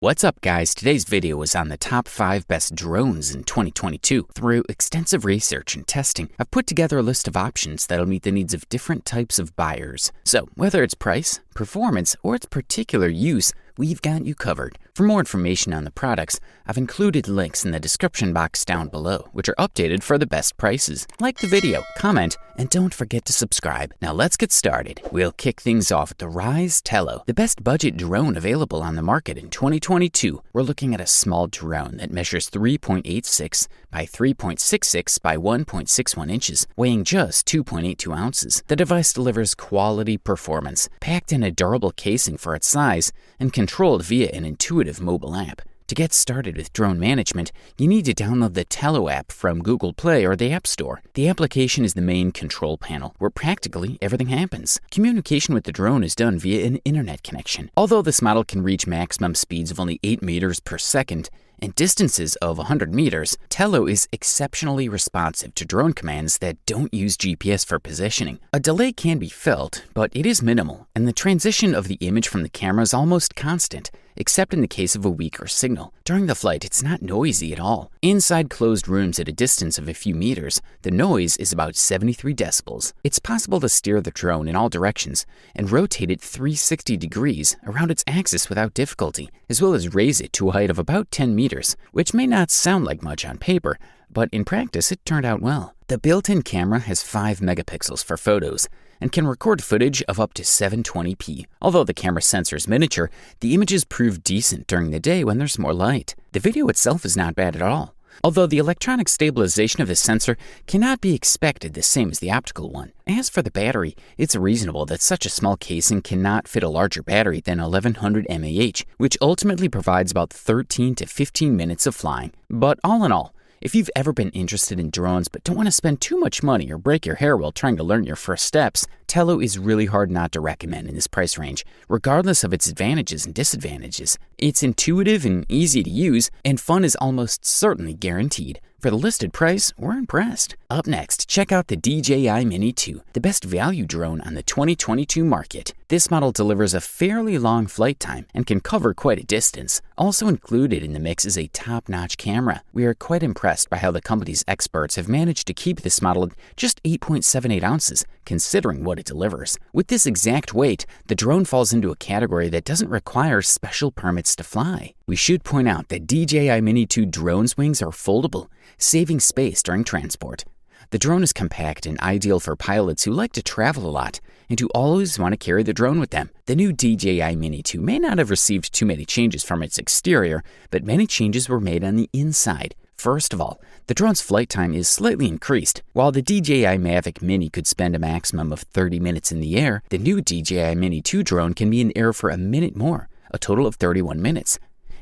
What's up, guys? Today's video is on the top 5 best drones in 2022. Through extensive research and testing, I've put together a list of options that'll meet the needs of different types of buyers. So, whether it's price, performance, or its particular use, we've got you covered. For more information on the products, I've included links in the description box down below, which are updated for the best prices. Like the video, comment, and don't forget to subscribe. Now let's get started. We'll kick things off with the Ryze Tello, the best budget drone available on the market in 2022. We're looking at a small drone that measures 3.86 by 3.66 by 1.61 inches, weighing just 2.82 ounces. The device delivers quality performance, packed in a durable casing for its size, and controlled via an intuitive mobile app. To get started with drone management, you need to download the Tello app from Google Play or the App Store. The application is the main control panel, where practically everything happens. Communication with the drone is done via an internet connection. Although this model can reach maximum speeds of only 8 meters per second, and distances of 100 meters, Tello is exceptionally responsive to drone commands that don't use GPS for positioning. A delay can be felt, but it is minimal, and the transition of the image from the camera is almost constant, except in the case of a weaker signal. During the flight, it's not noisy at all. Inside closed rooms at a distance of a few meters, the noise is about 73 decibels. It's possible to steer the drone in all directions and rotate it 360 degrees around its axis without difficulty, as well as raise it to a height of about 10 meters, which may not sound like much on paper, but in practice it turned out well. The built-in camera has 5 megapixels for photos and can record footage of up to 720p. Although the camera sensor is miniature, the images prove decent during the day when there's more light. The video itself is not bad at all, although the electronic stabilization of the sensor cannot be expected the same as the optical one. As for the battery, it's reasonable that such a small casing cannot fit a larger battery than 1100 mAh, which ultimately provides about 13 to 15 minutes of flying. But all in all, if you've ever been interested in drones but don't want to spend too much money or break your hair while trying to learn your first steps, Tello is really hard not to recommend in this price range, regardless of its advantages and disadvantages. It's intuitive and easy to use, and fun is almost certainly guaranteed. For the listed price, we're impressed. Up next, check out the DJI Mini 2, the best value drone on the 2022 market. This model delivers a fairly long flight time and can cover quite a distance. Also included in the mix is a top-notch camera. We are quite impressed by how the company's experts have managed to keep this model at just 8.78 ounces, considering what it delivers. With this exact weight, the drone falls into a category that doesn't require special permits to fly. We should point out that DJI Mini 2 drone's wings are foldable, saving space during transport. The drone is compact and ideal for pilots who like to travel a lot and who always want to carry the drone with them. The new DJI Mini 2 may not have received too many changes from its exterior, but many changes were made on the inside. First of all, the drone's flight time is slightly increased. While the DJI Mavic Mini could spend a maximum of 30 minutes in the air, the new DJI Mini 2 drone can be in air for a minute more, a total of 31 minutes.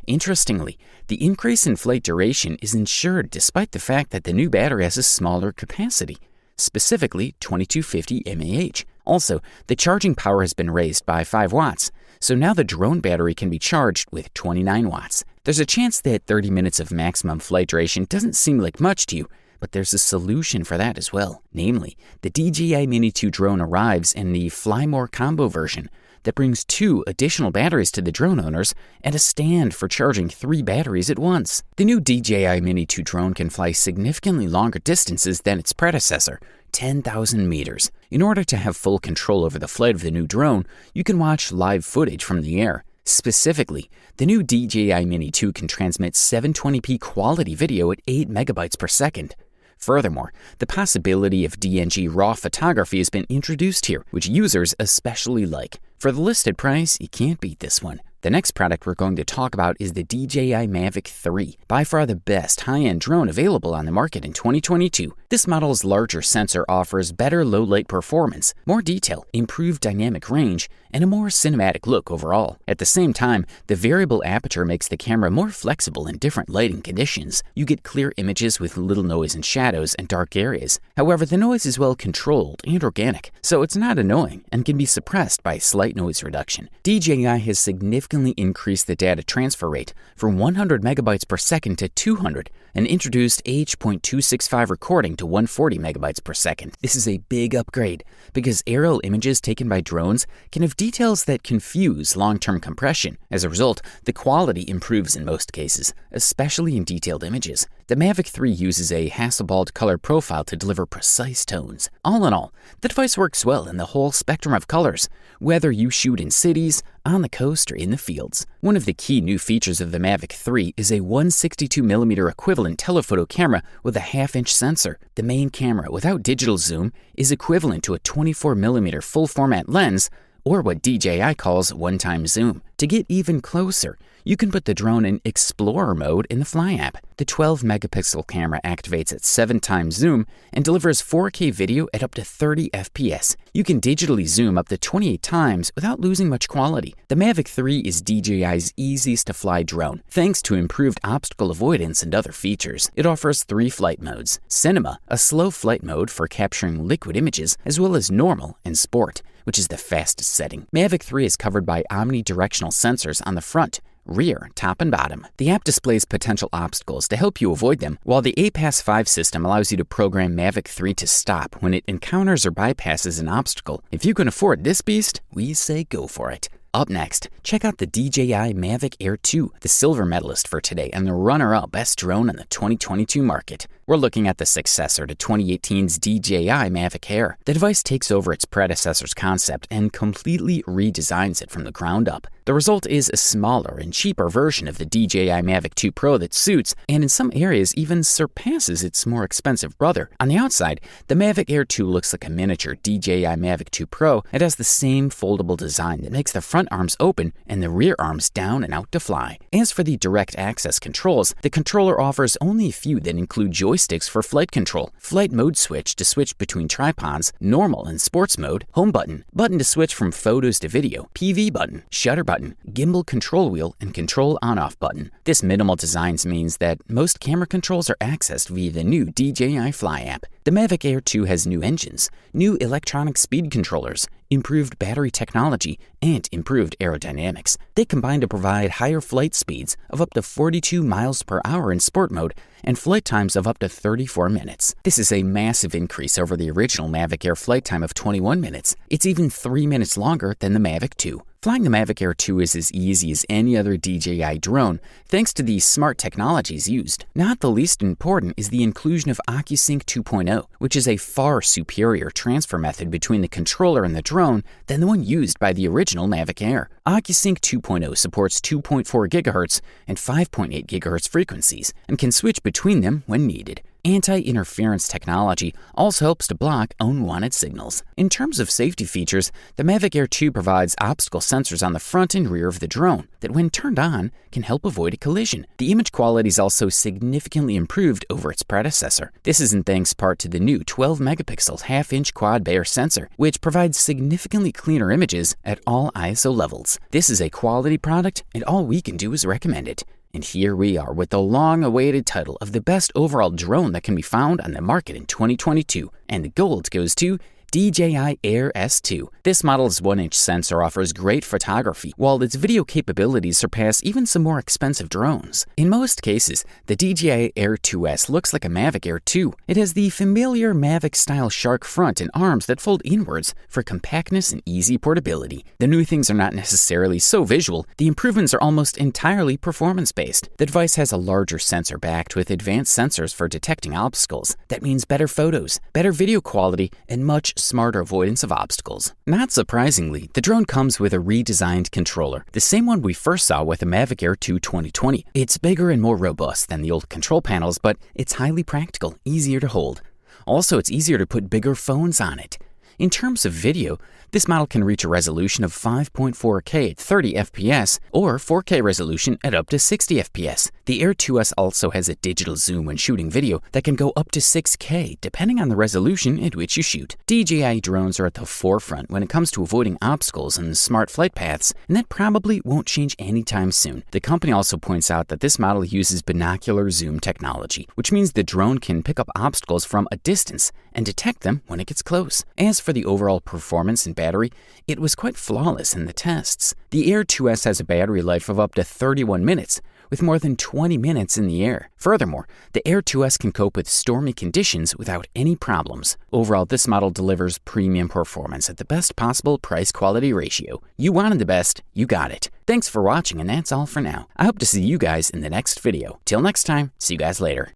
Interestingly, the increase in flight duration is ensured despite the fact that the new battery has a smaller capacity, specifically 2250 mAh. Also, the charging power has been raised by 5 watts, so now the drone battery can be charged with 29 watts. There's a chance that 30 minutes of maximum flight duration doesn't seem like much to you, but there's a solution for that as well. Namely, the DJI Mini 2 drone arrives in the Fly More combo version that brings 2 additional batteries to the drone owners and a stand for charging 3 batteries at once. The new DJI Mini 2 drone can fly significantly longer distances than its predecessor, 10,000 meters. In order to have full control over the flight of the new drone, you can watch live footage from the air. Specifically, the new DJI Mini 2 can transmit 720p quality video at 8 megabytes per second. Furthermore, the possibility of DNG RAW photography has been introduced here, which users especially like. For the listed price, you can't beat this one. The next product we're going to talk about is the DJI Mavic 3, by far the best high-end drone available on the market in 2022. This model's larger sensor offers better low-light performance, more detail, improved dynamic range, and a more cinematic look overall. At the same time, the variable aperture makes the camera more flexible in different lighting conditions. You get clear images with little noise in shadows and dark areas. However, the noise is well controlled and organic, so it's not annoying and can be suppressed by slight noise reduction. DJI has significantly significantly increased the data transfer rate from 100 megabytes per second to 200 and introduced H.265 recording to 140 megabytes per second. This is a big upgrade because aerial images taken by drones can have details that confuse long-term compression. As a result, the quality improves in most cases, especially in detailed images. The Mavic 3 uses a Hasselblad color profile to deliver precise tones. All in all, the device works well in the whole spectrum of colors, whether you shoot in cities, on the coast, or in the fields. One of the key new features of the Mavic 3 is a 162mm equivalent telephoto camera with a half-inch sensor. The main camera, without digital zoom, is equivalent to a 24mm full-format lens, or what DJI calls one-time zoom. To get even closer, you can put the drone in Explorer mode in the Fly app. The 12-megapixel camera activates at 7 times zoom and delivers 4K video at up to 30 FPS. You can digitally zoom up to 28 times without losing much quality. The Mavic 3 is DJI's easiest-to-fly drone, thanks to improved obstacle avoidance and other features. It offers 3 flight modes: Cinema, a slow flight mode for capturing liquid images, as well as Normal and Sport, which is the fastest setting. Mavic 3 is covered by omnidirectional sensors on the front, rear, top, and bottom. The app displays potential obstacles to help you avoid them, while the APAS 5 system allows you to program Mavic 3 to stop when it encounters or bypasses an obstacle. If you can afford this beast, we say go for it. Up next, check out the DJI Mavic Air 2, the silver medalist for today and the runner-up best drone in the 2022 market. We're looking at the successor to 2018's DJI Mavic Air. The device takes over its predecessor's concept and completely redesigns it from the ground up. The result is a smaller and cheaper version of the DJI Mavic 2 Pro that suits, and in some areas even surpasses its more expensive brother. On the outside, the Mavic Air 2 looks like a miniature DJI Mavic 2 Pro. It has the same foldable design that makes the front arms open and the rear arms down and out to fly. As for the direct access controls, the controller offers only a few that include joysticks for flight control, flight mode switch to switch between tripods, normal and sports mode, home button, button to switch from photos to video, PV button, shutter button, gimbal control wheel, and control on-off button. This minimal design means that most camera controls are accessed via the new DJI Fly app. The Mavic Air 2 has new engines, new electronic speed controllers, improved battery technology, and improved aerodynamics. They combine to provide higher flight speeds of up to 42 miles per hour in sport mode and flight times of up to 34 minutes. This is a massive increase over the original Mavic Air flight time of 21 minutes. It's even 3 minutes longer than the Mavic 2. Flying the Mavic Air 2 is as easy as any other DJI drone, thanks to the smart technologies used. Not the least important is the inclusion of OcuSync 2.0, which is a far superior transfer method between the controller and the drone than the one used by the original Mavic Air. OcuSync 2.0 supports 2.4 GHz and 5.8 GHz frequencies and can switch between them when needed. Anti-interference technology also helps to block unwanted signals. In terms of safety features, the Mavic Air 2 provides obstacle sensors on the front and rear of the drone that, when turned on, can help avoid a collision. The image quality is also significantly improved over its predecessor. This is in thanks part to the new 12-megapixel half-inch quad-Bayer sensor, which provides significantly cleaner images at all ISO levels. This is a quality product, and all we can do is recommend it. And here we are with the long-awaited title of the best overall drone that can be found on the market in 2022. And the gold goes to DJI Air S2. This model's 1-inch sensor offers great photography, while its video capabilities surpass even some more expensive drones. In most cases, the DJI Air 2S looks like a Mavic Air 2. It has the familiar Mavic-style shark front and arms that fold inwards for compactness and easy portability. The new things are not necessarily so visual. The improvements are almost entirely performance-based. The device has a larger sensor backed with advanced sensors for detecting obstacles. That means better photos, better video quality, and much smarter avoidance of obstacles. Not surprisingly, the drone comes with a redesigned controller, the same one we first saw with the Mavic Air 2 2020. It's bigger and more robust than the old control panels, but it's highly practical, easier to hold. Also, it's easier to put bigger phones on it. In terms of video, this model can reach a resolution of 5.4K at 30 FPS or 4K resolution at up to 60 FPS. The Air 2S also has a digital zoom when shooting video that can go up to 6K depending on the resolution at which you shoot. DJI drones are at the forefront when it comes to avoiding obstacles and smart flight paths, and that probably won't change anytime soon. The company also points out that this model uses binocular zoom technology, which means the drone can pick up obstacles from a distance and detect them when it gets close. As for the overall performance and battery, it was quite flawless in the tests. The Air 2S has a battery life of up to 31 minutes, with more than 20 minutes in the air. Furthermore, the Air 2S can cope with stormy conditions without any problems. Overall, this model delivers premium performance at the best possible price-quality ratio. You wanted the best, you got it. Thanks for watching, and that's all for now. I hope to see you guys in the next video. Till next time, see you guys later.